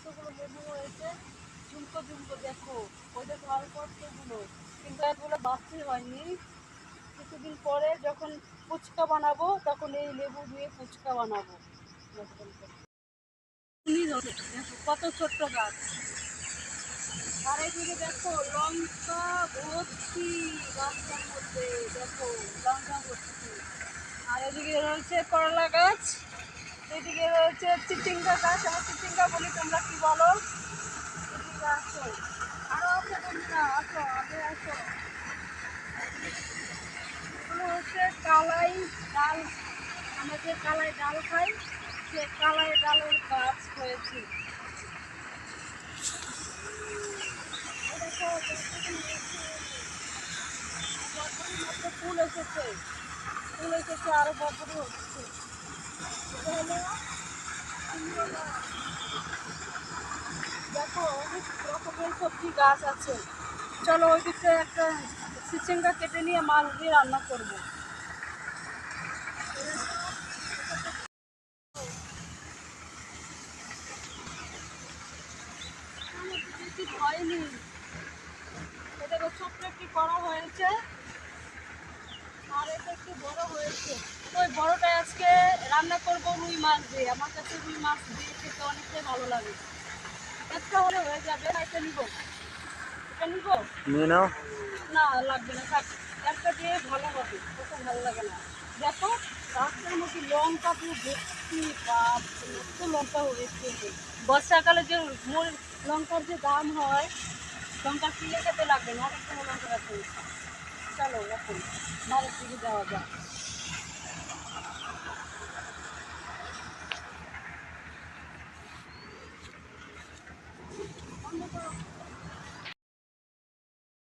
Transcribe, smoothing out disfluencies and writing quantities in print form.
কতগুলো লেবু হয়েছে, ঝুমকো ঝুমকো দেখো, ওই দেখো আরো কতগুলো, কিন্তু এগুলো বাছতে হয়নি। কিছুদিন পরে যখন ফুচকা বানাবো তখন এই লেবু দিয়ে ফুচকা বানাবো। দেখো কত ছোট্ট গাছ, আর এদিকে দেখো লঙ্কা ভর্তি গাছটার মধ্যে, দেখো লঙ্কা ভর্তি। আর এদিকে রয়েছে করলা গাছ, এদিকে রয়েছে চিচিঙ্গা গাছ, আমার চিচিঙ্গা বলি, তোমরা কি বলো? চিচিঙ্গা আসো, আরো আছে বন্ধুরা, আসো আগে আসো। এগুলো হচ্ছে কালাই ডাল, আমরা যে কালাই ডাল খাই, সে কালাই ডালের গাছ হয়েছে। ফুল এসেছে, ফুল এসেছে, আরো বড় হচ্ছে। এটা হলো দেখো অনেক রকমের সবজি গাছ আছে। চলো ওই দিকে একটা চিচিঙ্গা কেটে নিয়ে মাছ দিয়ে রান্না করবো। বেশি হয়নি, এটা ছোট্ট একটি করা হয়েছে, আর এটা একটু বড় হয়েছে। ওই বড়টা আজকে রান্না করবো রুই মাছ দিয়ে, আমার কাছে রুই মাছ দিয়ে খেতে অনেকটাই ভালো লাগে। একটা হলে হয়ে যাবে, না এটা নিবো, এটা নিবো, নিয়ে নাও। না লাগবে না, থাক, একটা দিয়ে ভালো হবে, কত ভালো লাগে না। দেখো রাস্তার মধ্যে লঙ্কা পুরো ভর্তি, বাপ এত লঙ্কা হয়েছে। বর্ষাকালে যে মূল লঙ্কার যে দাম হয়, লঙ্কা কিনে খেতে লাগবে না, অনেক সময় লঙ্কা গাছ হয়েছে। চলো এখন বাড়ির দিকে যাওয়া যাক।